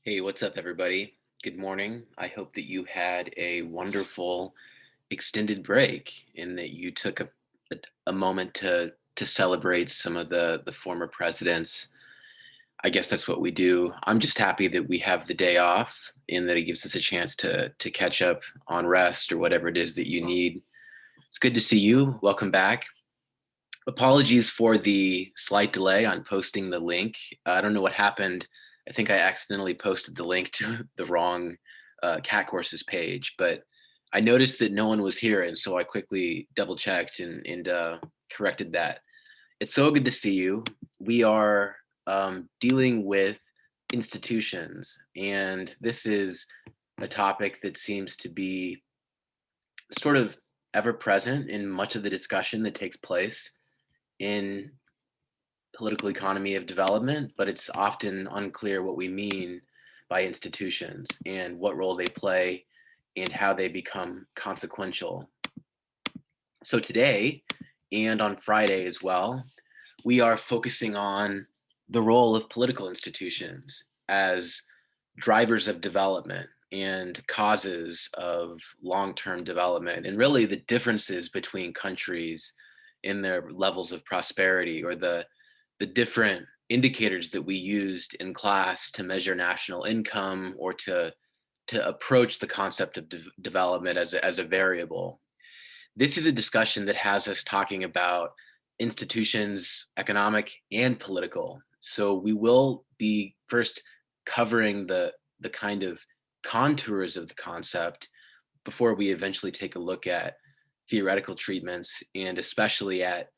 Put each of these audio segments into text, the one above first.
Hey, what's up, everybody? Good morning. I hope that you had a wonderful extended break and that you took a moment to celebrate some of the former presidents. I guess that's what we do. I'm just happy that we have the day off and that it gives us a chance to catch up on rest or whatever it is that you need. It's good to see you. Welcome back. Apologies for the slight delay on posting the link. I don't know what happened. I think I accidentally posted the link to the wrong cat courses page, but I noticed that no one was here, and so I quickly double checked and corrected that. It's so good to see you. We are dealing with institutions, and this is a topic that seems to be sort of ever present in much of the discussion that takes place in political economy of development, but it's often unclear what we mean by institutions and what role they play and how they become consequential. So today and on Friday as well, we are focusing on the role of political institutions as drivers of development and causes of long-term development, and really the differences between countries in their levels of prosperity, or the different indicators that we used in class to measure national income, or to approach the concept of development as a variable. This is a discussion that has us talking about institutions, economic and political. So we will be first covering the kind of contours of the concept before we eventually take a look at theoretical treatments, and especially at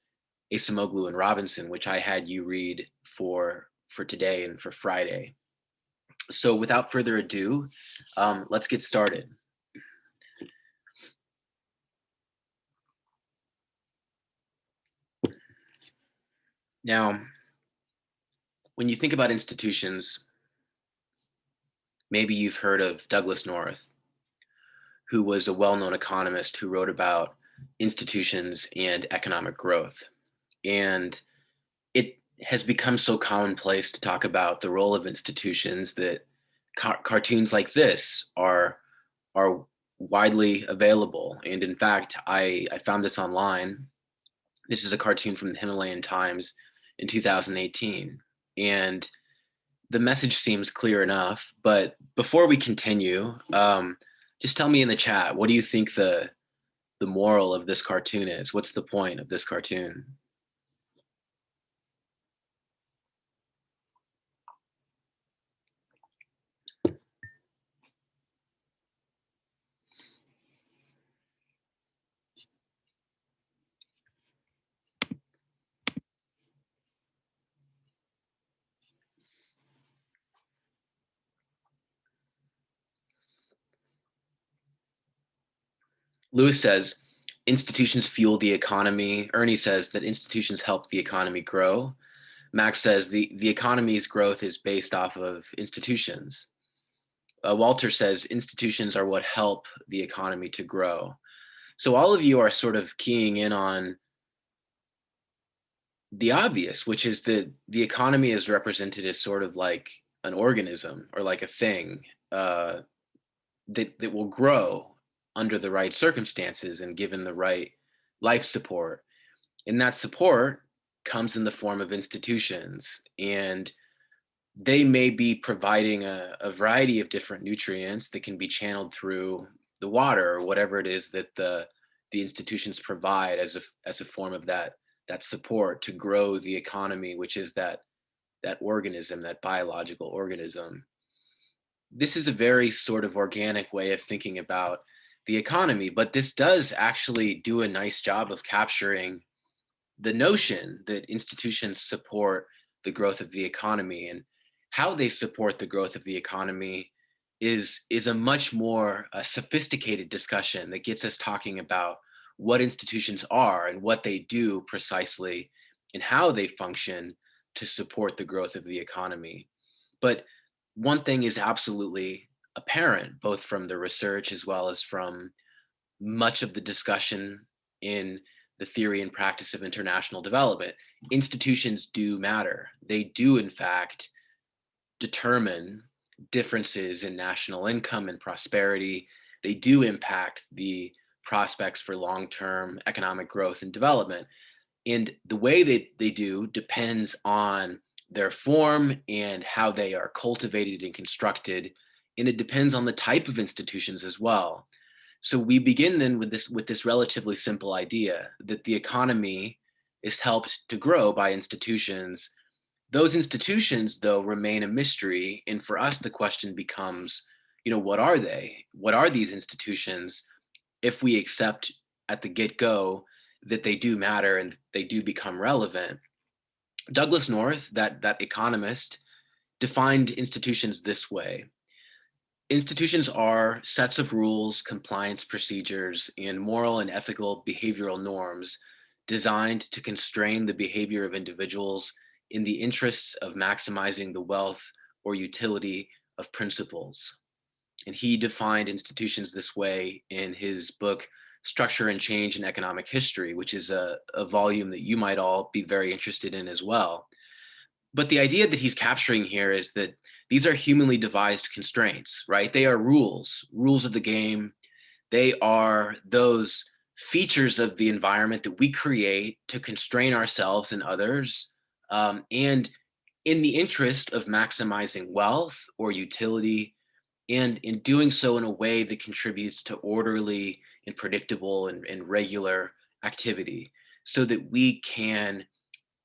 Acemoglu and Robinson, which I had you read for today and for Friday. So without further ado, let's get started. Now, when you think about institutions, maybe you've heard of Douglas North, who was a well-known economist who wrote about institutions and economic growth. And it has become so commonplace to talk about the role of institutions that cartoons like this are widely available. And in fact, I found this online. This is a cartoon from the Himalayan Times in 2018. And the message seems clear enough. But before we continue, just tell me in the chat, what do you think the moral of this cartoon is? What's the point of this cartoon? Lewis says institutions fuel the economy. Ernie says that institutions help the economy grow. Max says the economy's growth is based off of institutions. Walter says institutions are what help the economy to grow. So all of you are sort of keying in on the obvious, which is that the economy is represented as sort of like an organism or like a thing that will grow under the right circumstances and given the right life support. And that support comes in the form of institutions. And they may be providing a variety of different nutrients that can be channeled through the water or whatever it is that the institutions provide as a form of that support to grow the economy, which is that organism, that biological organism. This is a very sort of organic way of thinking about the economy, but this does actually do a nice job of capturing the notion that institutions support the growth of the economy, and how they support the growth of the economy is a much more sophisticated discussion that gets us talking about what institutions are and what they do precisely and how they function to support the growth of the economy. But one thing is absolutely apparent, both from the research as well as from much of the discussion in the theory and practice of international development. Institutions do matter. They do, in fact, determine differences in national income and prosperity. They do impact the prospects for long-term economic growth and development. And the way that they do depends on their form and how they are cultivated and constructed. And it depends on the type of institutions as well. So we begin then with this relatively simple idea that the economy is helped to grow by institutions. Those institutions, though, remain a mystery. And for us, the question becomes, what are they? What are these institutions if we accept at the get-go that they do matter and they do become relevant? Douglas North, that economist, defined institutions this way. Institutions are sets of rules, compliance procedures, and moral and ethical behavioral norms designed to constrain the behavior of individuals in the interests of maximizing the wealth or utility of principles. And he defined institutions this way in his book, Structure and Change in Economic History, which is a volume that you might all be very interested in as well. But the idea that he's capturing here is that these are humanly devised constraints, right? They are rules of the game. They are those features of the environment that we create to constrain ourselves and others, and in the interest of maximizing wealth or utility, and in doing so in a way that contributes to orderly and predictable and regular activity, so that we can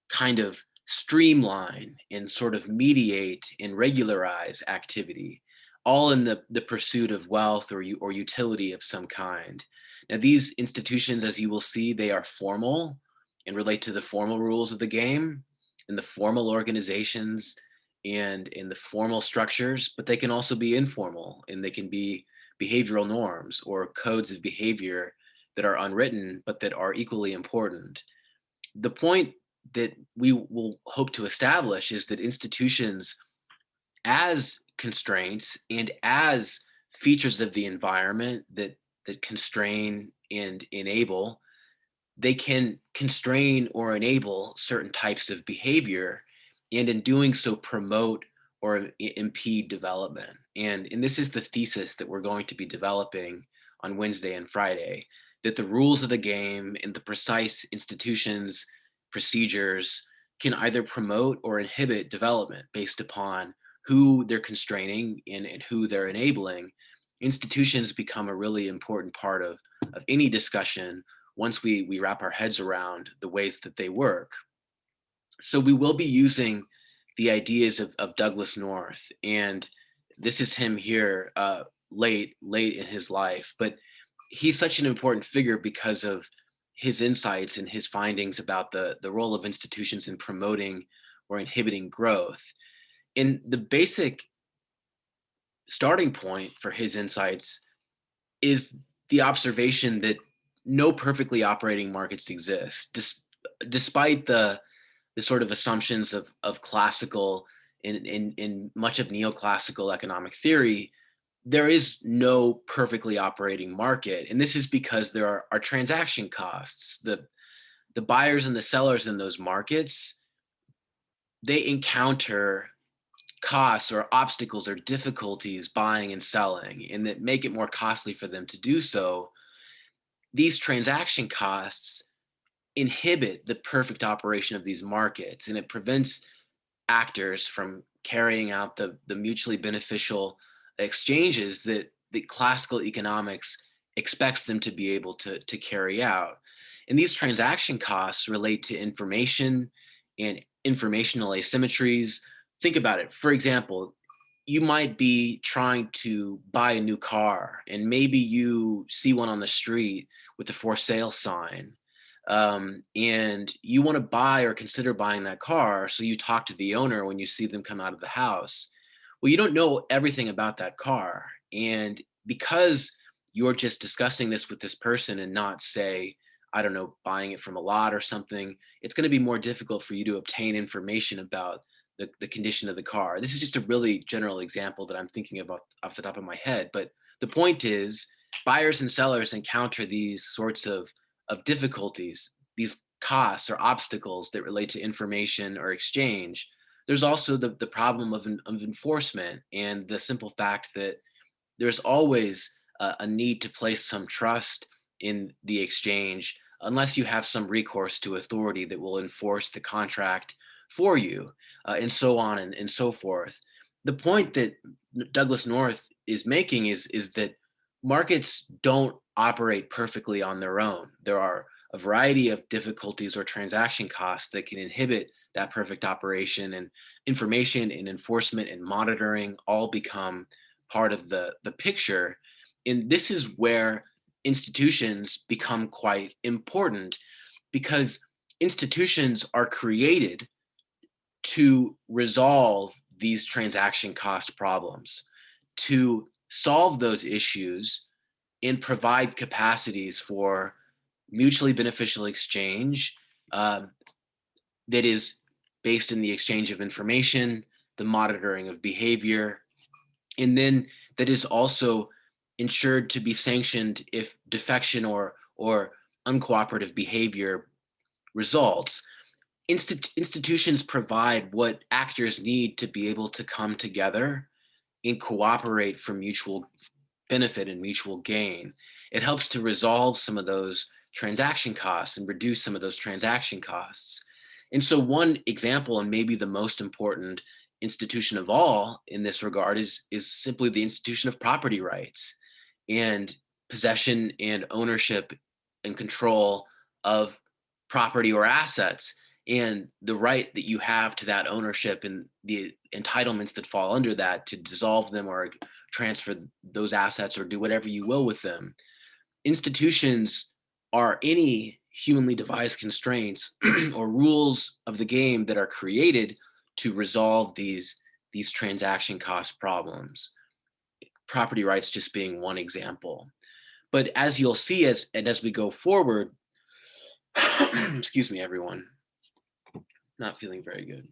kind of streamline and sort of mediate and regularize activity, all in the pursuit of wealth or utility of some kind. Now, these institutions, as you will see, they are formal and relate to the formal rules of the game and the formal organizations and in the formal structures, but they can also be informal and they can be behavioral norms or codes of behavior that are unwritten, but that are equally important. The point that we will hope to establish is that institutions, as constraints and as features of the environment that constrain and enable, they can constrain or enable certain types of behavior, and in doing so promote or impede development. And this is the thesis that we're going to be developing on Wednesday and Friday, that the rules of the game and the precise institutions, procedures can either promote or inhibit development based upon who they're constraining and who they're enabling. Institutions become a really important part of any discussion once we wrap our heads around the ways that they work. So we will be using the ideas of Douglas North, and this is him here late in his life, but he's such an important figure because of his insights and his findings about the role of institutions in promoting or inhibiting growth. And the basic starting point for his insights is the observation that no perfectly operating markets exist, despite the sort of assumptions of classical in much of neoclassical economic theory. There is no perfectly operating market, and this is because there are transaction costs. The buyers and the sellers in those markets, they encounter costs or obstacles or difficulties buying and selling, and that make it more costly for them to do so. These transaction costs inhibit the perfect operation of these markets, and it prevents actors from carrying out the mutually beneficial exchanges that classical economics expects them to be able to carry out. And these transaction costs relate to information and informational asymmetries. Think about it. For example, you might be trying to buy a new car, and maybe you see one on the street with a for sale sign, and you want to buy or consider buying that car. So you talk to the owner when you see them come out of the house. Well, you don't know everything about that car. And because you're just discussing this with this person and not, say, I don't know, buying it from a lot or something, it's going to be more difficult for you to obtain information about the condition of the car. This is just a really general example that I'm thinking about off the top of my head. But the point is, buyers and sellers encounter these sorts of difficulties, these costs or obstacles that relate to information or exchange, there's also the problem of enforcement and the simple fact that there's always a need to place some trust in the exchange unless you have some recourse to authority that will enforce the contract for you, and so on and so forth. The point that Douglas North is making is that markets don't operate perfectly on their own. There are a variety of difficulties or transaction costs that can inhibit that perfect operation, and information and enforcement and monitoring all become part of the picture. And this is where institutions become quite important, because institutions are created to resolve these transaction cost problems, to solve those issues and provide capacities for mutually beneficial exchange, um, that is based in the exchange of information, the monitoring of behavior, and then that is also ensured to be sanctioned if defection or uncooperative behavior results. Institutions provide what actors need to be able to come together and cooperate for mutual benefit and mutual gain. It helps to resolve some of those transaction costs and reduce some of those transaction costs. And so, one example, and maybe the most important institution of all in this regard, is simply the institution of property rights and possession and ownership and control of property or assets, and the right that you have to that ownership and the entitlements that fall under that to dissolve them or transfer those assets or do whatever you will with them. Institutions are any humanly devised constraints or rules of the game that are created to resolve these transaction cost problems. Property rights just being one example. But as you'll see as we go forward, excuse me, everyone, not feeling very good.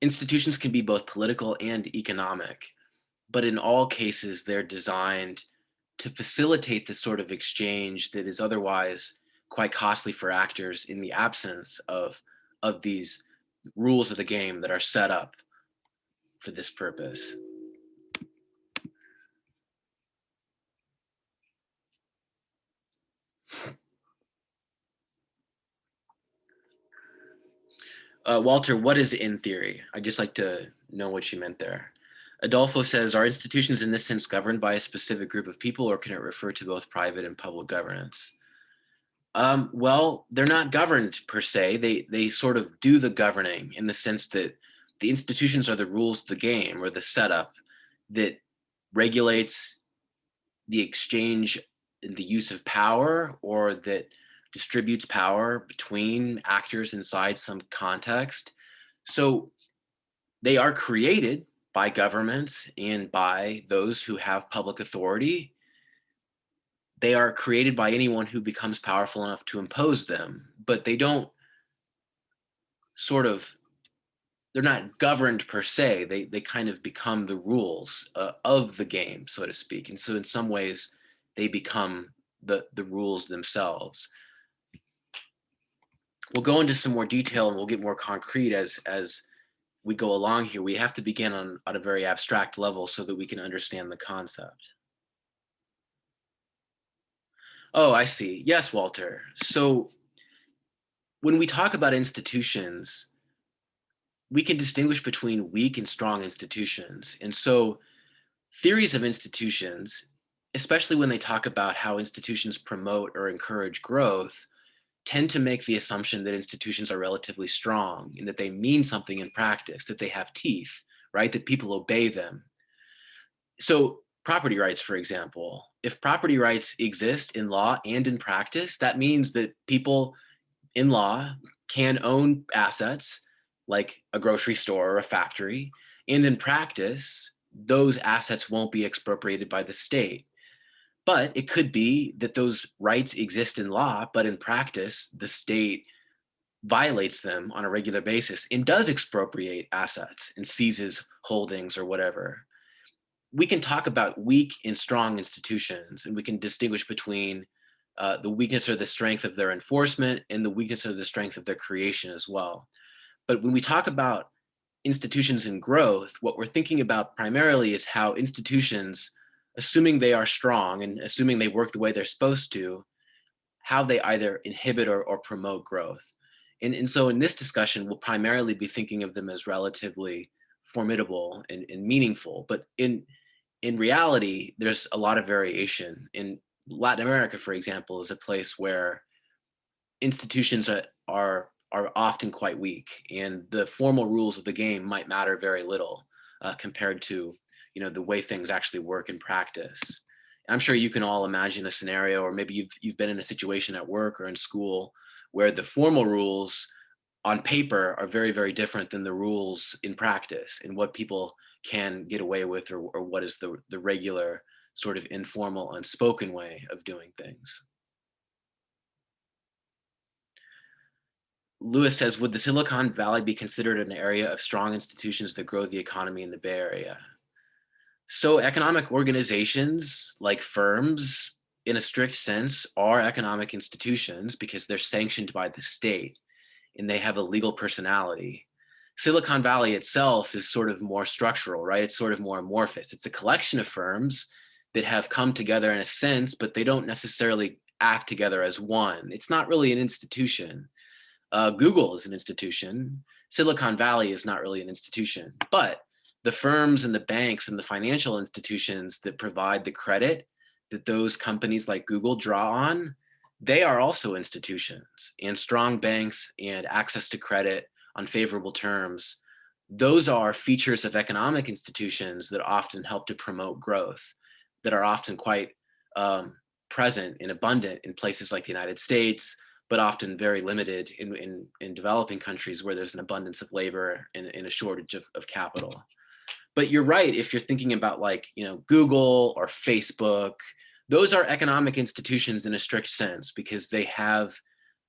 Institutions can be both political and economic, but in all cases, they're designed to facilitate the sort of exchange that is otherwise quite costly for actors in the absence of these rules of the game that are set up for this purpose. Walter, what is in theory? I'd just like to know what you meant there. Adolfo says, are institutions in this sense governed by a specific group of people, or can it refer to both private and public governance? Well, they're not governed per se. They sort of do the governing in the sense that the institutions are the rules of the game or the setup that regulates the exchange and the use of power, or that distributes power between actors inside some context. So they are created by governments and by those who have public authority. They are created by anyone who becomes powerful enough to impose them, but they don't sort of, they're not governed per se. They kind of become the rules of the game, so to speak. And so in some ways, they become the rules themselves. We'll go into some more detail and we'll get more concrete as we go along here. We have to begin on a very abstract level so that we can understand the concept. Oh, I see. Yes, Walter. So when we talk about institutions, we can distinguish between weak and strong institutions. And so theories of institutions, especially when they talk about how institutions promote or encourage growth, tend to make the assumption that institutions are relatively strong and that they mean something in practice, that they have teeth, right? That people obey them. So, property rights, for example, if property rights exist in law and in practice, that means that people in law can own assets like a grocery store or a factory. And in practice, those assets won't be expropriated by the state. But it could be that those rights exist in law, but in practice, the state violates them on a regular basis and does expropriate assets and seizes holdings or whatever. We can talk about weak and strong institutions, and we can distinguish between the weakness or the strength of their enforcement, and the weakness or the strength of their creation as well. But when we talk about institutions and growth, what we're thinking about primarily is how institutions, assuming they are strong and assuming they work the way they're supposed to, how they either inhibit or promote growth. And so in this discussion, we'll primarily be thinking of them as relatively formidable and meaningful. But in reality, there's a lot of variation. In Latin America, for example, is a place where institutions are often quite weak, and the formal rules of the game might matter very little compared to the way things actually work in practice. And I'm sure you can all imagine a scenario, or maybe you've been in a situation at work or in school where the formal rules on paper are very, very different than the rules in practice, and what people can get away with, or what is the regular sort of informal, unspoken way of doing things. Lewis says, would the Silicon Valley be considered an area of strong institutions that grow the economy in the Bay Area? So economic organizations, like firms, in a strict sense, are economic institutions because they're sanctioned by the state and they have a legal personality. Silicon Valley itself is sort of more structural, right? It's sort of more amorphous. It's a collection of firms that have come together in a sense, but they don't necessarily act together as one. It's not really an institution. Google is an institution. Silicon Valley is not really an institution, but the firms and the banks and the financial institutions that provide the credit that those companies like Google draw on, they are also institutions. And strong banks and access to credit on favorable terms, those are features of economic institutions that often help to promote growth, that are often quite present and abundant in places like the United States, but often very limited in developing countries where there's an abundance of labor and a shortage of capital. But you're right, if you're thinking about like, Google or Facebook, those are economic institutions in a strict sense because they have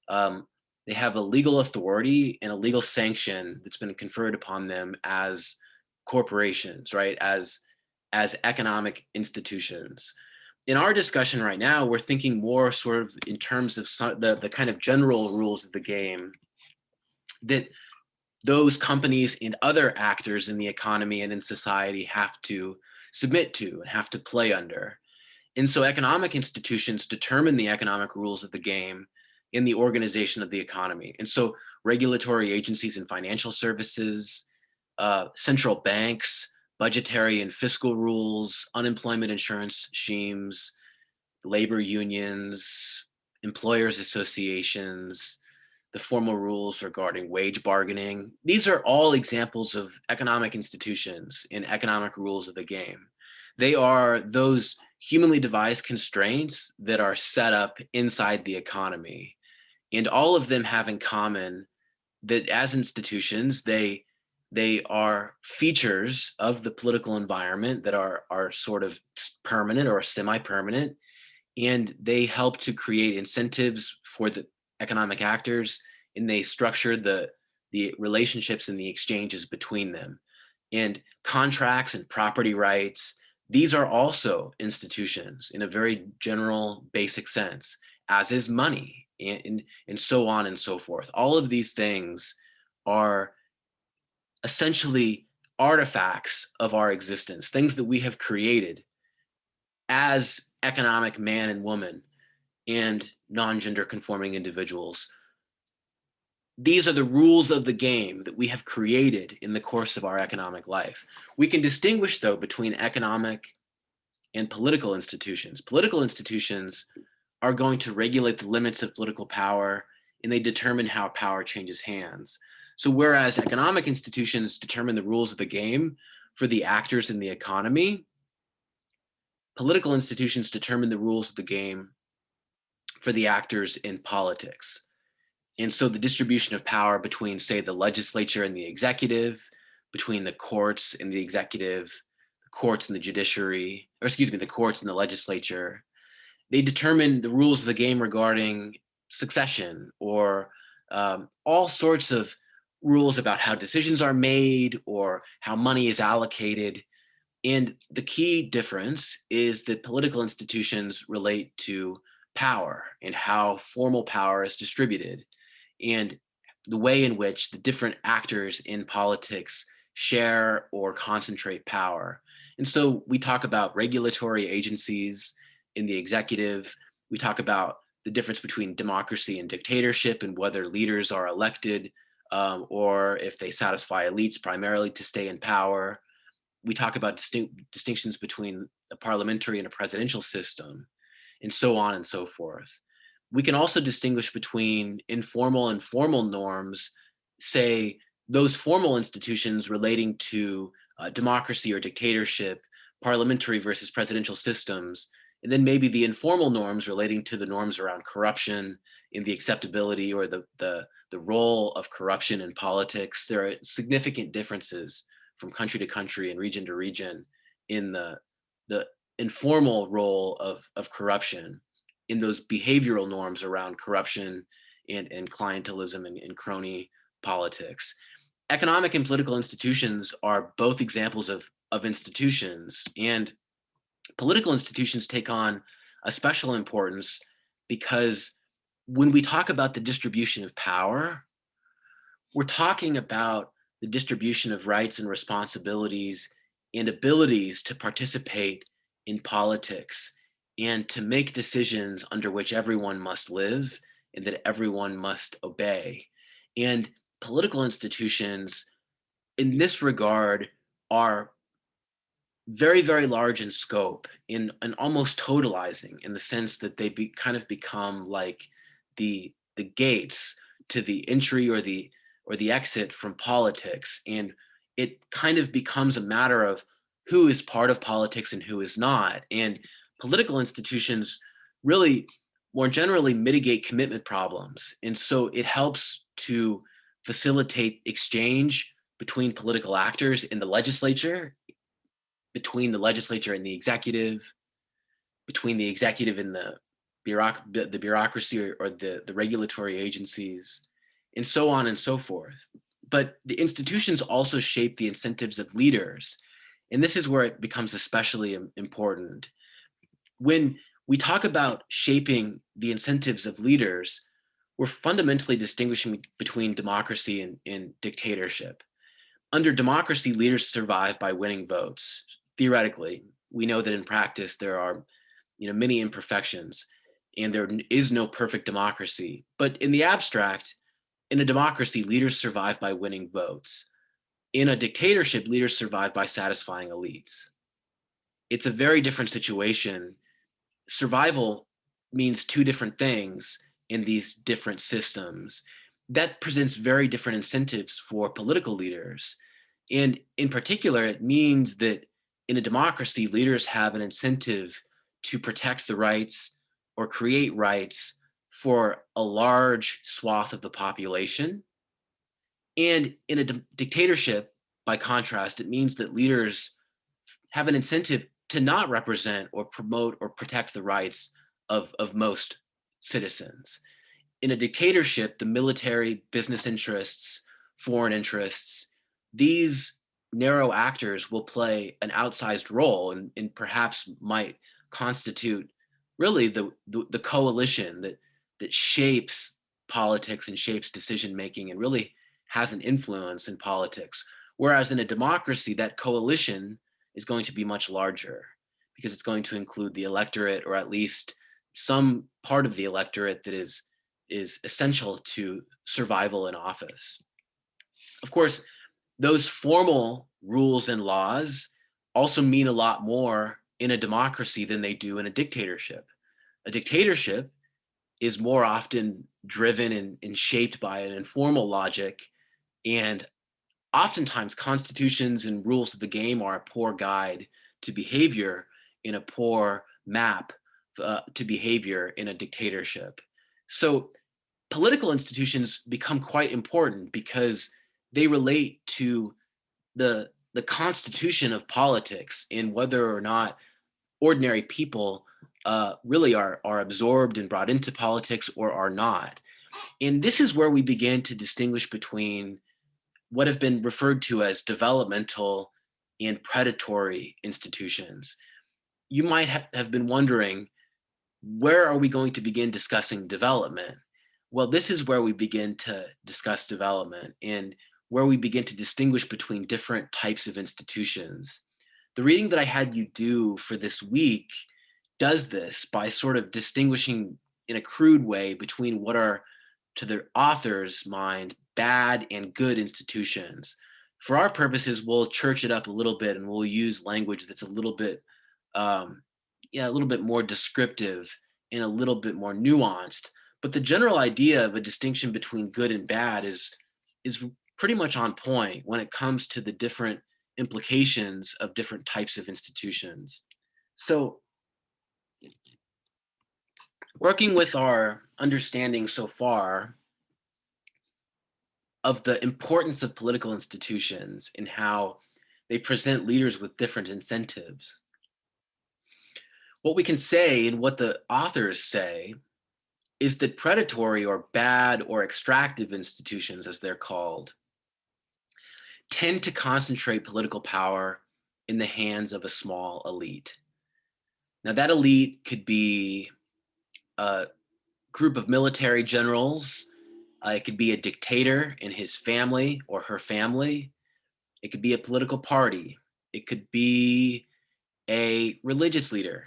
a legal authority and a legal sanction that's been conferred upon them as corporations, right? As economic institutions. In our discussion right now, we're thinking more sort of in terms of the kind of general rules of the game that those companies and other actors in the economy and in society have to submit to and have to play under. And so economic institutions determine the economic rules of the game in the organization of the economy. And so regulatory agencies and financial services, central banks, budgetary and fiscal rules, unemployment insurance schemes, labor unions, employers associations, the formal rules regarding wage bargaining. These are all examples of economic institutions and economic rules of the game. They are those humanly devised constraints that are set up inside the economy. And all of them have in common that as institutions, they are features of the political environment that are sort of permanent or semi-permanent, and they help to create incentives for the economic actors, and they structure the relationships and the exchanges between them. And contracts and property rights, these are also institutions in a very general, basic sense, as is money, and so on and so forth. All of these things are essentially artifacts of our existence, things that we have created as economic man and woman and non-gender conforming individuals. These are the rules of the game that we have created in the course of our economic life. We can distinguish, though, between economic and political institutions. Political institutions are going to regulate the limits of political power, and they determine how power changes hands. So whereas economic institutions determine the rules of the game for the actors in the economy, political institutions determine the rules of the game for the actors in politics. And so the distribution of power between, say, the legislature and the executive, between the courts and the executive, the courts and the judiciary, or excuse me, the courts and the legislature, they determine the rules of the game regarding succession, or all sorts of rules about how decisions are made or how money is allocated. And the key difference is that political institutions relate to power and how formal power is distributed, and the way in which the different actors in politics share or concentrate power. And so we talk about regulatory agencies in the executive. We talk about the difference between democracy and dictatorship and whether leaders are elected or if they satisfy elites primarily to stay in power. We talk about distinctions between a parliamentary and a presidential system, and so on and so forth. We can also distinguish between informal and formal norms, say those formal institutions relating to democracy or dictatorship, parliamentary versus presidential systems, and then maybe the informal norms relating to the norms around corruption in the acceptability or the role of corruption in politics. There are significant differences from country to country and region to region in the informal role of corruption, in those behavioral norms around corruption and clientelism and crony politics. Economic and political institutions are both examples of institutions, and political institutions take on a special importance because when we talk about the distribution of power, we're talking about the distribution of rights and responsibilities and abilities to participate in politics and to make decisions under which everyone must live and that everyone must obey. And political institutions, in this regard, are very, very large in scope and almost totalizing in the sense that they kind of become like the gates to the entry or the exit from politics. And it kind of becomes a matter of who is part of politics and who is not. And political institutions really more generally mitigate commitment problems. And so it helps to facilitate exchange between political actors in the legislature, between the legislature and the executive, between the executive and the bureaucracy or the regulatory agencies, and so on and so forth. But the institutions also shape the incentives of leaders. And this is where it becomes especially important. When we talk about shaping the incentives of leaders, we're fundamentally distinguishing between democracy and dictatorship. Under democracy, leaders survive by winning votes. Theoretically, we know that in practice there are, many imperfections, and there is no perfect democracy. But in the abstract, in a democracy, leaders survive by winning votes. In a dictatorship, leaders survive by satisfying elites. It's a very different situation. Survival means two different things in these different systems. That presents very different incentives for political leaders. And in particular, it means that in a democracy, leaders have an incentive to protect the rights or create rights for a large swath of the population. And in a dictatorship, by contrast, it means that leaders have an incentive to not represent or promote or protect the rights of most citizens. In a dictatorship, the military, business interests, foreign interests, these narrow actors will play an outsized role and perhaps might constitute really the coalition that shapes politics and shapes decision making and really has an influence in politics. Whereas in a democracy, that coalition is going to be much larger because it's going to include the electorate, or at least some part of the electorate that is essential to survival in office. Of course, those formal rules and laws also mean a lot more in a democracy than they do in a dictatorship. A dictatorship is more often driven and shaped by an informal logic, and oftentimes constitutions and rules of the game are a poor guide to behavior in a poor map to behavior in a dictatorship. So political institutions become quite important because they relate to the constitution of politics and whether or not ordinary people really are absorbed and brought into politics or are not. And this is where we begin to distinguish between what have been referred to as developmental and predatory institutions. You might have been wondering, Where are we going to begin discussing development? Well, this is where we begin to discuss development and where we begin to distinguish between different types of institutions. The reading that I had you do for this week does this by sort of distinguishing in a crude way between what are, to the author's mind, bad and good institutions. For our purposes, we'll church it up a little bit and we'll use language that's a little bit, um, yeah, a little bit more descriptive and a little bit more nuanced. But the general idea of a distinction between good and bad is pretty much on point when it comes to the different implications of different types of institutions. So, working with our understanding so far of the importance of political institutions and how they present leaders with different incentives, what we can say and what the authors say is that predatory or bad or extractive institutions, as they're called, tend to concentrate political power in the hands of a small elite. Now, that elite could be a group of military generals, it could be a dictator and his family or her family, it could be a political party, it could be a religious leader.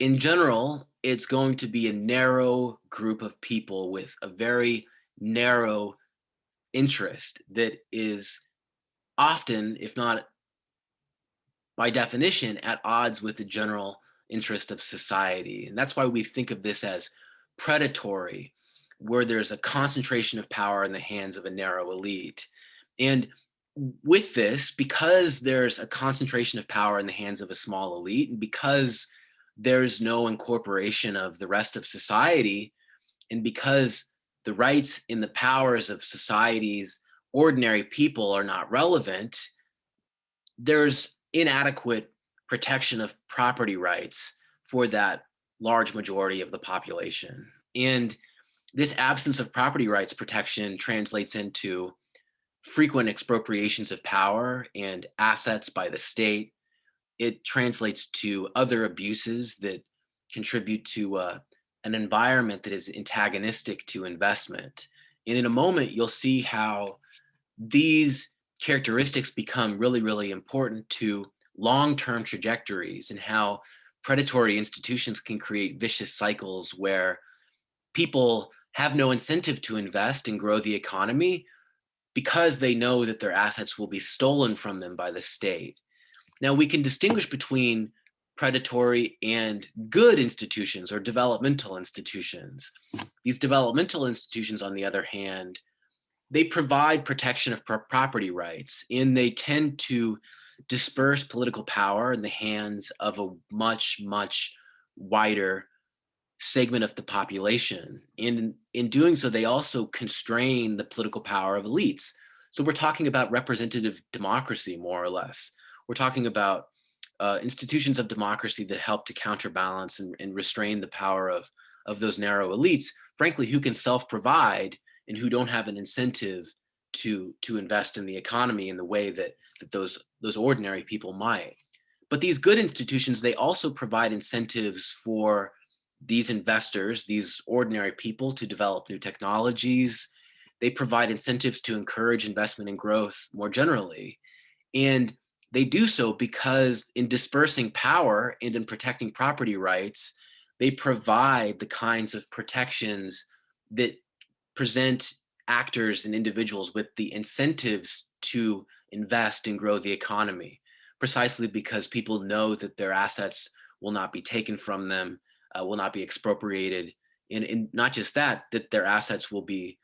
In general, it's going to be a narrow group of people with a very narrow interest that is often, if not by definition, at odds with the general interest of society. And that's why we think of this as predatory, where there's a concentration of power in the hands of a narrow elite. And with this, because there's a concentration of power in the hands of a small elite, and because there's no incorporation of the rest of society, and because the rights and the powers of society's ordinary people are not relevant, there's inadequate protection of property rights for that large majority of the population. And this absence of property rights protection translates into frequent expropriations of power and assets by the state. It translates to other abuses that contribute to an environment that is antagonistic to investment. And in a moment, you'll see how these characteristics become really, really important to long-term trajectories and how predatory institutions can create vicious cycles where people have no incentive to invest and grow the economy because they know that their assets will be stolen from them by the state. Now, we can distinguish between predatory and good institutions or developmental institutions. These developmental institutions, on the other hand, they provide protection of property rights and they tend to disperse political power in the hands of a much, much wider segment of the population. And in doing so, they also constrain the political power of elites. So we're talking about representative democracy, more or less. We're talking about institutions of democracy that help to counterbalance and restrain the power of those narrow elites, frankly, who can self-provide and who don't have an incentive to invest in the economy in the way that those ordinary people might. But these good institutions, they also provide incentives for these investors, these ordinary people, to develop new technologies. They provide incentives to encourage investment and growth more generally. And they do so because in dispersing power and in protecting property rights, they provide the kinds of protections that present actors and individuals with the incentives to invest and grow the economy, precisely because people know that their assets will not be taken from them, will not be expropriated, and not just that, that their assets will be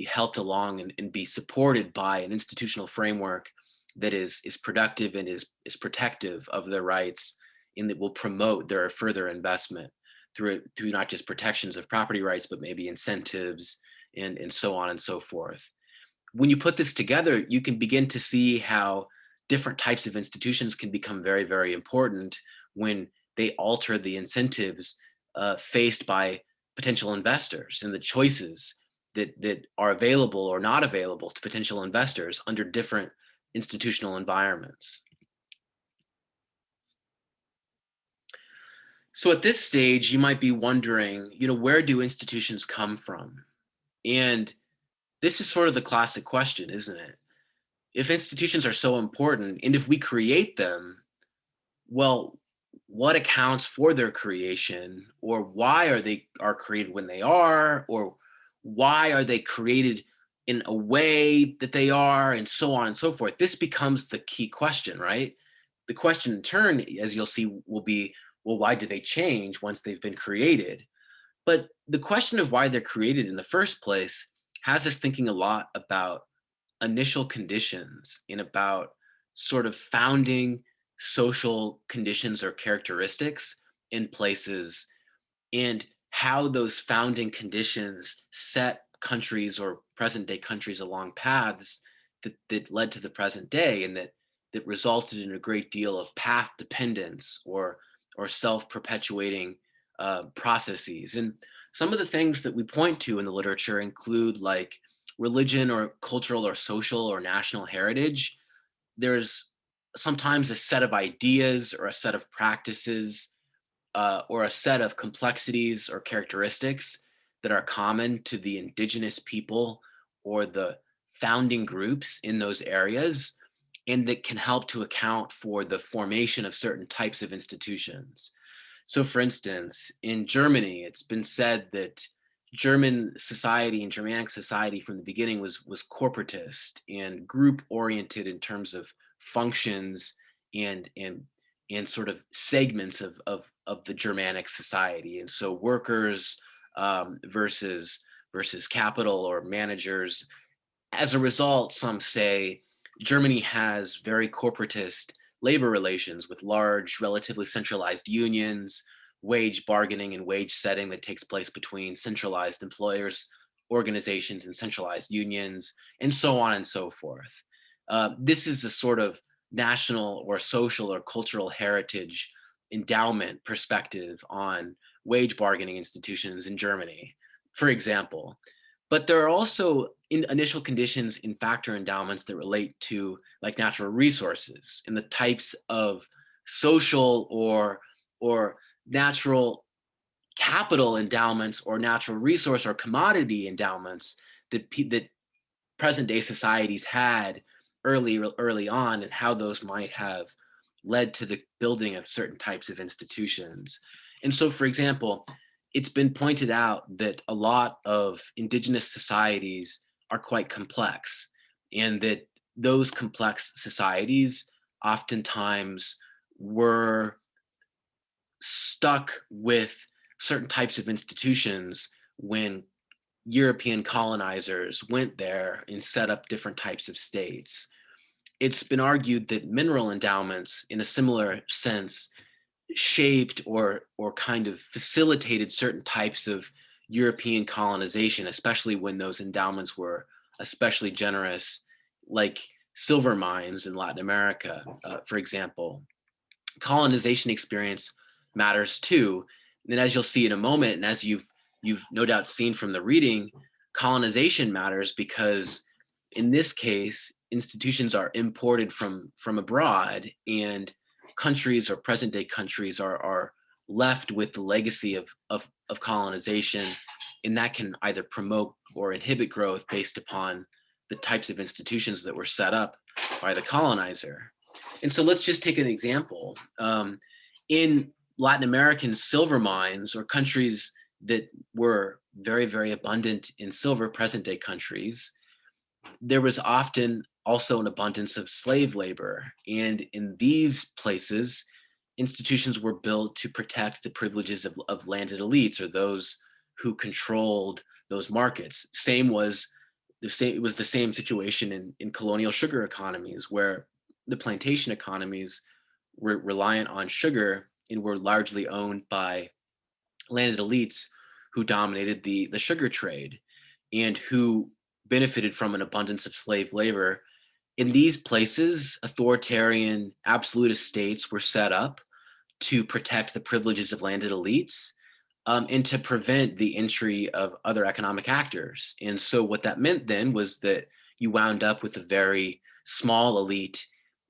helped along and be supported by an institutional framework that is productive and is protective of their rights, and that will promote their further investment through not just protections of property rights, but maybe incentives and so on and so forth. When you put this together, you can begin to see how different types of institutions can become very, very important when they alter the incentives faced by potential investors and the choices that are available or not available to potential investors under different institutional environments. So at this stage, you might be wondering, where do institutions come from? And this is sort of the classic question, isn't it? If institutions are so important, and if we create them, well, what accounts for their creation, or why are created when they are, or why are they created in a way that they are, and so on and so forth. This becomes the key question, right? The question in turn, as you'll see, will be, well, why do they change once they've been created? But the question of why they're created in the first place has us thinking a lot about initial conditions and about sort of founding social conditions or characteristics in places, and how those founding conditions set countries or present day countries along paths that led to the present day, and that resulted in a great deal of path dependence or self-perpetuating processes. And some of the things that we point to in the literature include like religion or cultural or social or national heritage. There's sometimes a set of ideas or a set of practices or a set of complexities or characteristics that are common to the indigenous people or the founding groups in those areas, and that can help to account for the formation of certain types of institutions. So, for instance, in Germany, it's been said that German society and Germanic society from the beginning was corporatist and group oriented in terms of functions and and and sort of segments of the Germanic society. And so, workers versus capital or managers. As a result, some say Germany has very corporatist labor relations with large, relatively centralized unions, wage bargaining and wage setting that takes place between centralized employers, organizations, and centralized unions, and so on and so forth. This is a sort of national or social or cultural heritage endowment perspective on wage bargaining institutions in Germany, for example. But there are also initial conditions in factor endowments that relate to like natural resources and the types of social or natural capital endowments or natural resource or commodity endowments that present day societies had early on, and how those might have led to the building of certain types of institutions. And so, for example, it's been pointed out that a lot of indigenous societies are quite complex, and that those complex societies oftentimes were stuck with certain types of institutions when European colonizers went there and set up different types of states. It's been argued that mineral endowments, in a similar sense, shaped or kind of facilitated certain types of European colonization, especially when those endowments were especially generous, like silver mines in Latin America, for example. Colonization experience matters too. And as you'll see in a moment, and as you've no doubt seen from the reading, colonization matters because in this case, institutions are imported from abroad, and countries or present day countries are left with the legacy of colonization, and that can either promote or inhibit growth based upon the types of institutions that were set up by the colonizer. And so let's just take an example. In Latin American silver mines or countries that were very, very abundant in silver, present day countries, there was often also an abundance of slave labor. And in these places, institutions were built to protect the privileges of landed elites or those who controlled those markets. It was the same situation in colonial sugar economies, where the plantation economies were reliant on sugar and were largely owned by landed elites who dominated the sugar trade and who benefited from an abundance of slave labor. In these places, authoritarian absolutist states were set up to protect the privileges of landed elites, and to prevent the entry of other economic actors. And so, what that meant then was that you wound up with a very small elite,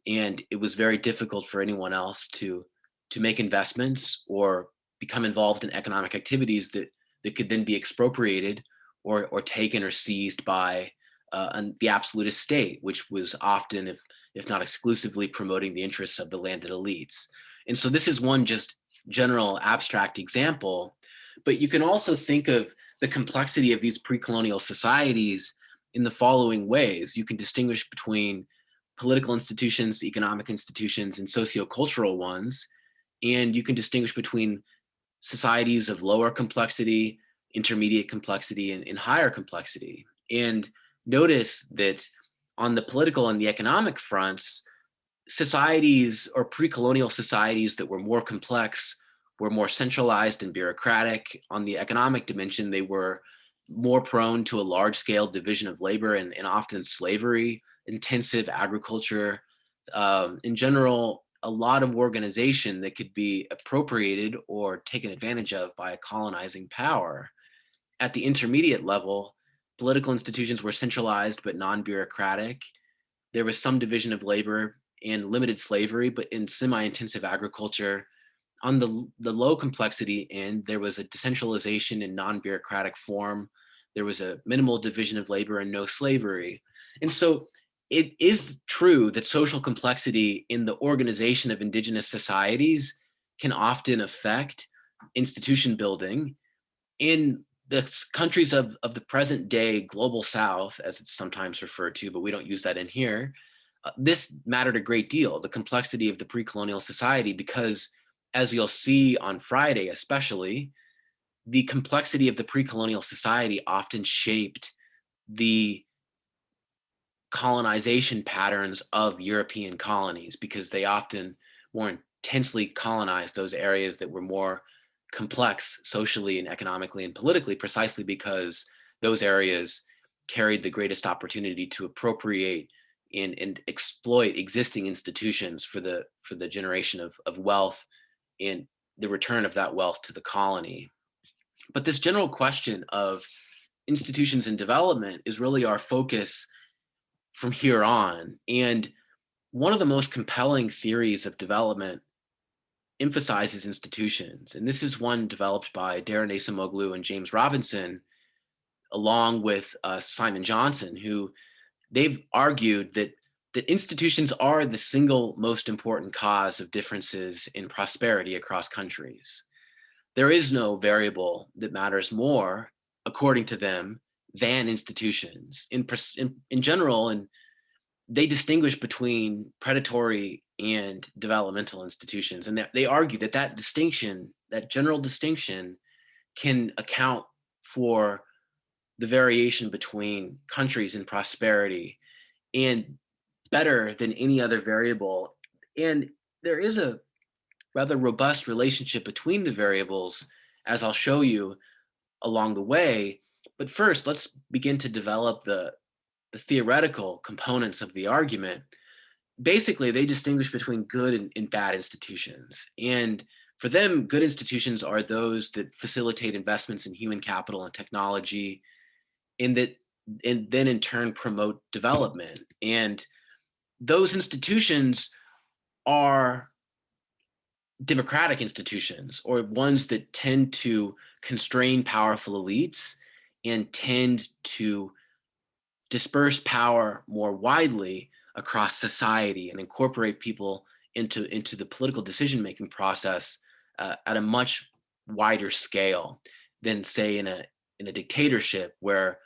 and it was very difficult for anyone else to make investments or become involved in economic activities that could then be expropriated or taken or seized by the absolutist state, which was often, if not exclusively, promoting the interests of the landed elites. And so this is one just general abstract example, but you can also think of the complexity of these pre-colonial societies in the following ways. You can distinguish between political institutions, economic institutions, and sociocultural ones. And you can distinguish between societies of lower complexity, intermediate complexity, and higher complexity. And notice that on the political and the economic fronts, societies or pre-colonial societies that were more complex were more centralized and bureaucratic. On the economic dimension, they were more prone to a large-scale division of labor and often slavery, intensive agriculture. In general, a lot of organization that could be appropriated or taken advantage of by a colonizing power. At the intermediate level, political institutions were centralized but non-bureaucratic. There was some division of labor and limited slavery, but in semi-intensive agriculture. On the low complexity end, there was a decentralization in non-bureaucratic form. There was a minimal division of labor and no slavery. And so it is true that social complexity in the organization of indigenous societies can often affect institution building. In the countries of the present day global south, as it's sometimes referred to, but we don't use that in here, this mattered a great deal, the complexity of the pre-colonial society, because as you'll see on Friday especially, the complexity of the pre-colonial society often shaped the colonization patterns of European colonies, because they often more intensely colonized those areas that were more complex socially and economically and politically, precisely because those areas carried the greatest opportunity to appropriate and exploit existing institutions for the generation of wealth and the return of that wealth to the colony. But this general question of institutions and development is really our focus from here on. And one of the most compelling theories of development emphasizes institutions. And this is one developed by Darren Acemoglu and James Robinson, along with Simon Johnson, who they've argued that institutions are the single most important cause of differences in prosperity across countries. There is no variable that matters more, according to them, than institutions. In general, and they distinguish between predatory and developmental institutions. And they argue that that distinction, that general distinction, can account for the variation between countries in prosperity and better than any other variable. And there is a rather robust relationship between the variables, as I'll show you along the way. But first, let's begin to develop the theoretical components of the argument. Basically, they distinguish between good and bad institutions. And for them, good institutions are those that facilitate investments in human capital and technology, and then in turn promote development. And those institutions are democratic institutions, or ones that tend to constrain powerful elites and tend to disperse power more widely across society and incorporate people into the political decision-making process at a much wider scale than, say, in a dictatorship where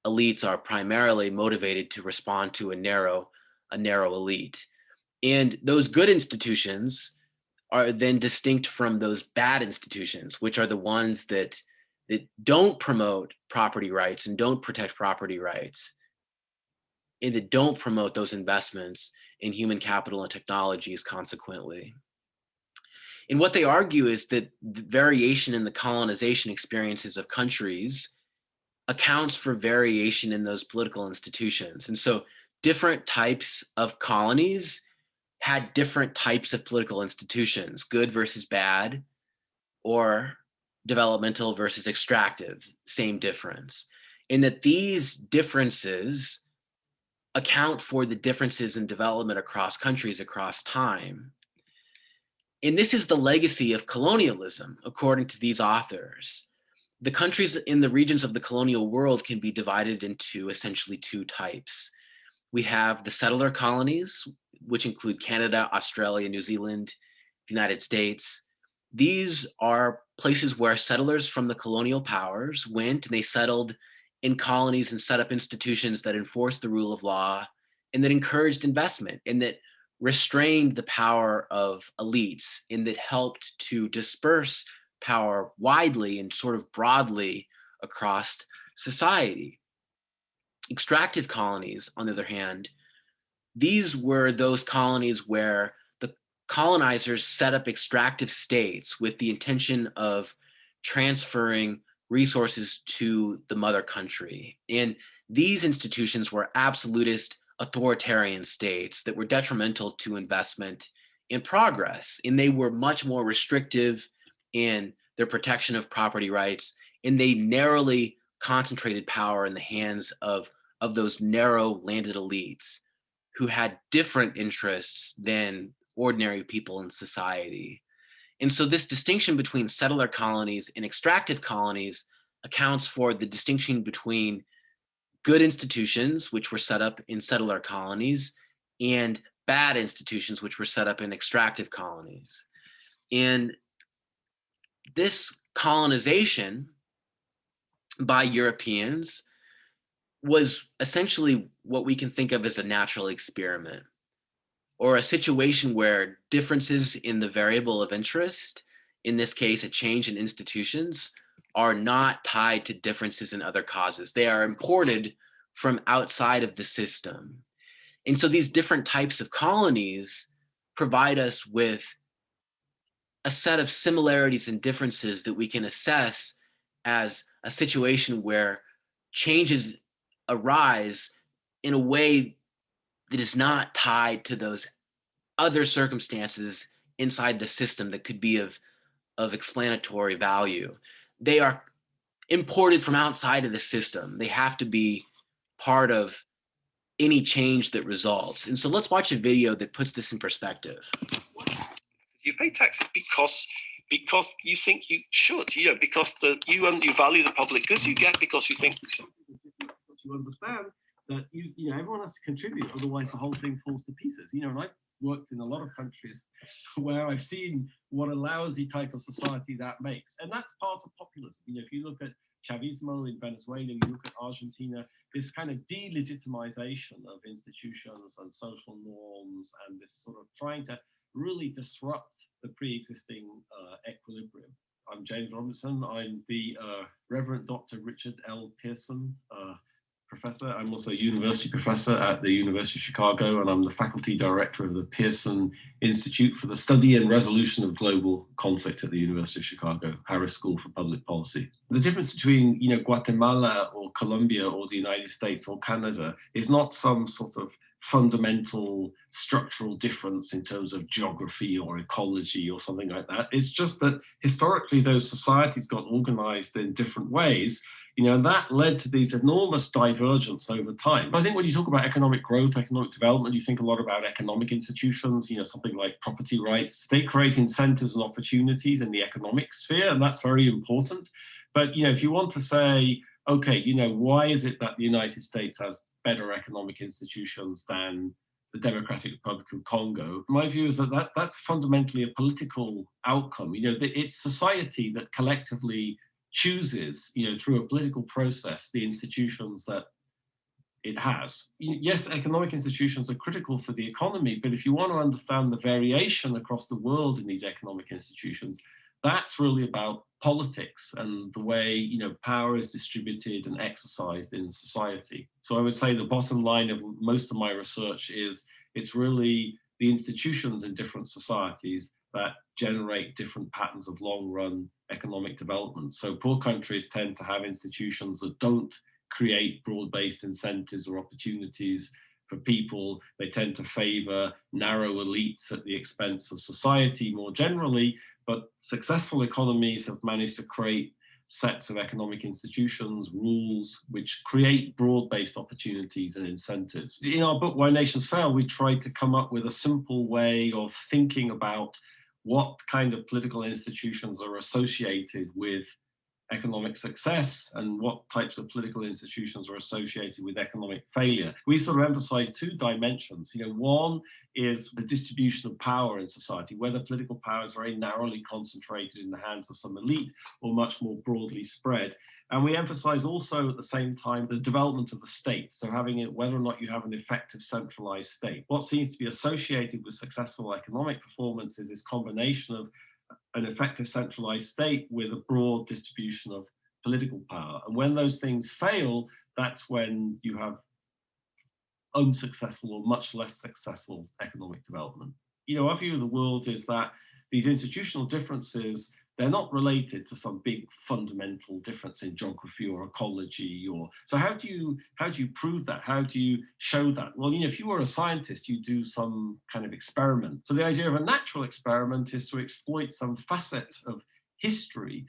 elites are primarily motivated to respond to a narrow elite. And those good institutions are then distinct from those bad institutions, which are the ones that don't promote property rights and don't protect property rights, and that don't promote those investments in human capital and technologies consequently. And what they argue is that the variation in the colonization experiences of countries accounts for variation in those political institutions. And so different types of colonies had different types of political institutions, good versus bad, or developmental versus extractive, same difference. And that these differences account for the differences in development across countries across time. And this is the legacy of colonialism, according to these authors. The countries in the regions of the colonial world can be divided into essentially two types. We have the settler colonies, which include Canada, Australia, New Zealand, the United States. These are places where settlers from the colonial powers went and they settled in colonies and set up institutions that enforced the rule of law and that encouraged investment and that restrained the power of elites and that helped to disperse power widely and sort of broadly across society. Extractive colonies, on the other hand, these were those colonies where the colonizers set up extractive states with the intention of transferring resources to the mother country. And these institutions were absolutist authoritarian states that were detrimental to investment and progress. And they were much more restrictive in their protection of property rights. And they narrowly concentrated power in the hands of those narrow landed elites who had different interests than ordinary people in society. And so this distinction between settler colonies and extractive colonies accounts for the distinction between good institutions, which were set up in settler colonies, and bad institutions, which were set up in extractive colonies. And this colonization by Europeans was essentially what we can think of as a natural experiment, or a situation where differences in the variable of interest, in this case, a change in institutions, are not tied to differences in other causes. They are imported from outside of the system. And so these different types of colonies provide us with a set of similarities and differences that we can assess as a situation where changes arise in a way that is not tied to those other circumstances inside the system that could be of explanatory value. They are imported from outside of the system. They have to be part of any change that results. And so let's watch a video that puts this in perspective. You pay taxes because you think you should, because you value the public goods you get because you think you understand that everyone has to contribute, otherwise the whole thing falls to pieces. And I've worked in a lot of countries where I've seen what a lousy type of society that makes, and that's part of populism. If you look at Chavismo in Venezuela, you look at Argentina, this kind of delegitimization of institutions and social norms, and this sort of trying to really disrupt the pre-existing equilibrium. I'm James Robinson. I'm the Reverend Dr. Richard L. Pearson Professor. I'm also a university professor at the University of Chicago, and I'm the faculty director of the Pearson Institute for the Study and Resolution of Global Conflict at the University of Chicago, Harris School for Public Policy. The difference between, Guatemala or Colombia or the United States or Canada is not some sort of fundamental structural difference in terms of geography or ecology or something like that. It's just that historically those societies got organized in different ways, and that led to these enormous divergence over time. I think when you talk about economic growth, economic development, you think a lot about economic institutions, something like property rights. They create incentives and opportunities in the economic sphere, and that's very important. But, if you want to say, okay, why is it that the United States has better economic institutions than the Democratic Republic of Congo? My view is that that's fundamentally a political outcome. It's society that collectively chooses, through a political process, the institutions that it has. Yes, economic institutions are critical for the economy, but if you want to understand the variation across the world in these economic institutions, that's really about politics and the way power is distributed and exercised in society. So I would say the bottom line of most of my research is it's really the institutions in different societies that generate different patterns of long-run economic development. So poor countries tend to have institutions that don't create broad-based incentives or opportunities for people. They tend to favor narrow elites at the expense of society more generally, but successful economies have managed to create sets of economic institutions, rules, which create broad-based opportunities and incentives. In our book, Why Nations Fail, we tried to come up with a simple way of thinking about what kind of political institutions are associated with economic success and what types of political institutions are associated with economic failure. We sort of emphasize two dimensions. One is the distribution of power in society, whether political power is very narrowly concentrated in the hands of some elite or much more broadly spread. And we emphasize also at the same time the development of the state. So having it, whether or not you have an effective centralized state. What seems to be associated with successful economic performance is this combination of an effective centralized state with a broad distribution of political power. And when those things fail, that's when you have unsuccessful or much less successful economic development. Our view of the world is that these institutional differences, they're not related to some big fundamental difference in geography or ecology. So how do you prove that? How do you show that? Well, if you were a scientist, you do some kind of experiment. So the idea of a natural experiment is to exploit some facet of history,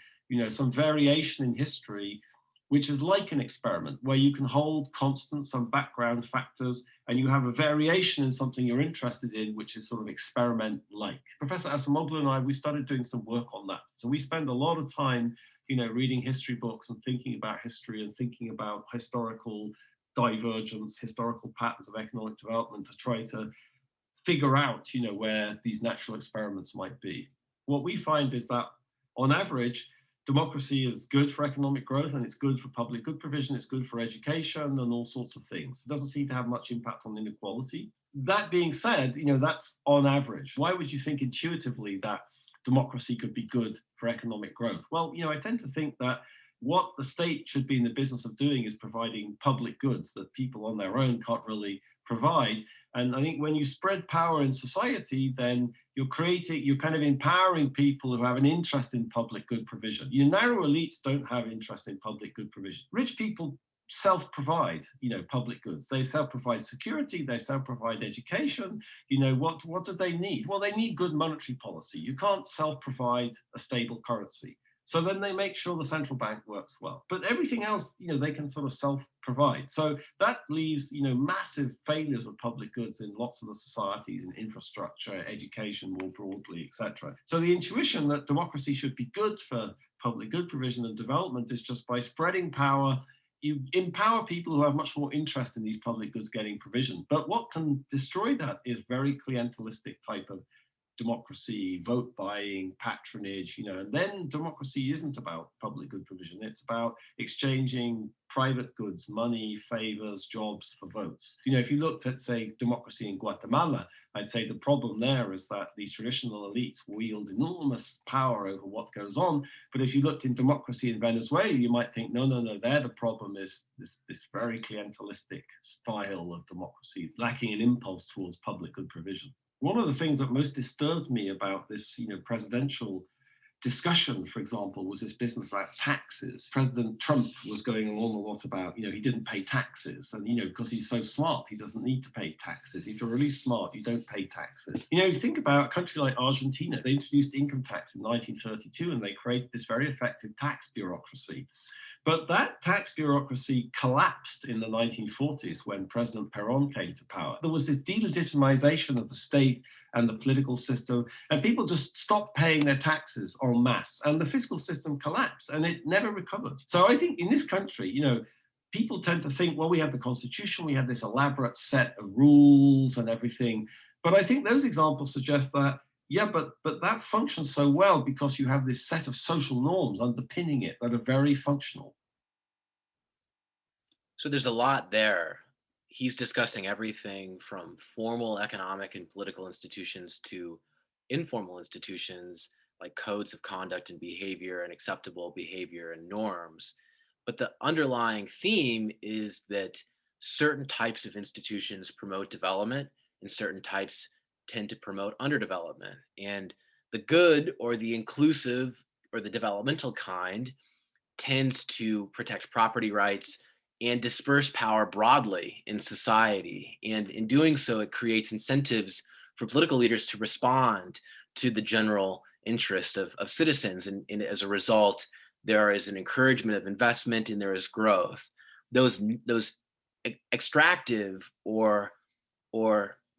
some variation in history, which is like an experiment where you can hold constant some background factors and you have a variation in something you're interested in, which is sort of experiment-like. Professor Asimoglu and I, we started doing some work on that. So we spend a lot of time, reading history books and thinking about history and thinking about historical divergence, historical patterns of economic development to try to figure out, where these natural experiments might be. What we find is that on average, democracy is good for economic growth and it's good for public good provision, it's good for education and all sorts of things. It doesn't seem to have much impact on inequality. That being said, that's on average. Why would you think intuitively that democracy could be good for economic growth? Well, I tend to think that what the state should be in the business of doing is providing public goods that people on their own can't really provide. And I think when you spread power in society, then you're kind of empowering people who have an interest in public good provision. Narrow elites don't have interest in public good provision. Rich people self-provide, public goods. They self-provide security, they self-provide education. What do they need? Well, they need good monetary policy. You can't self-provide a stable currency. So then they make sure the central bank works well. But everything else, they can sort of self-provide. So that leaves, massive failures of public goods in lots of the societies, in infrastructure, education more broadly, etc. So the intuition that democracy should be good for public good provision and development is just by spreading power, you empower people who have much more interest in these public goods getting provision. But what can destroy that is very clientelistic type of democracy, vote buying, patronage, and then democracy isn't about public good provision. It's about exchanging private goods, money, favors, jobs for votes. If you looked at, say, democracy in Guatemala, I'd say the problem there is that these traditional elites wield enormous power over what goes on. But if you looked in democracy in Venezuela, you might think, no, there the problem is this very clientelistic style of democracy, lacking an impulse towards public good provision. One of the things that most disturbed me about this, presidential discussion, for example, was this business about taxes. President Trump was going along a lot about, he didn't pay taxes. And, because he's so smart, he doesn't need to pay taxes. If you're really smart, you don't pay taxes. You think about a country like Argentina. They introduced income tax in 1932, and they created this very effective tax bureaucracy. But that tax bureaucracy collapsed in the 1940s when President Perón came to power. There was this delegitimization of the state and the political system, and people just stopped paying their taxes en masse, and the fiscal system collapsed, and it never recovered. So I think in this country, people tend to think, well, we have the Constitution, we have this elaborate set of rules and everything. But I think those examples suggest that, yeah, but that functions so well because you have this set of social norms underpinning it that are very functional. So there's a lot there. He's discussing everything from formal economic and political institutions to informal institutions like codes of conduct and behavior and acceptable behavior and norms. But the underlying theme is that certain types of institutions promote development and certain types tend to promote underdevelopment. And the good or the inclusive or the developmental kind tends to protect property rights and disperse power broadly in society. And in doing so, it creates incentives for political leaders to respond to the general interest of citizens. And as a result, there is an encouragement of investment and there is growth. Those extractive or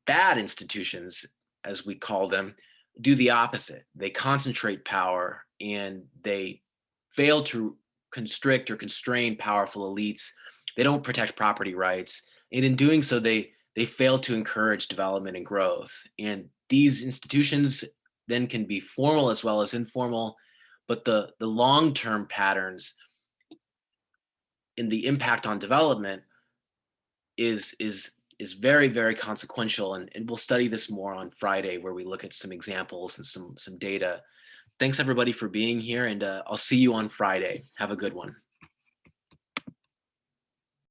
bad institutions, as we call them, do the opposite. They concentrate power and they fail to constrict or constrain powerful elites. They don't protect property rights. And in doing so, they fail to encourage development and growth. And these institutions then can be formal as well as informal, but the long-term patterns in the impact on development is very, very consequential. And we'll study this more on Friday, where we look at some examples and some data. Thanks everybody for being here, and I'll see you on Friday. Have a good one.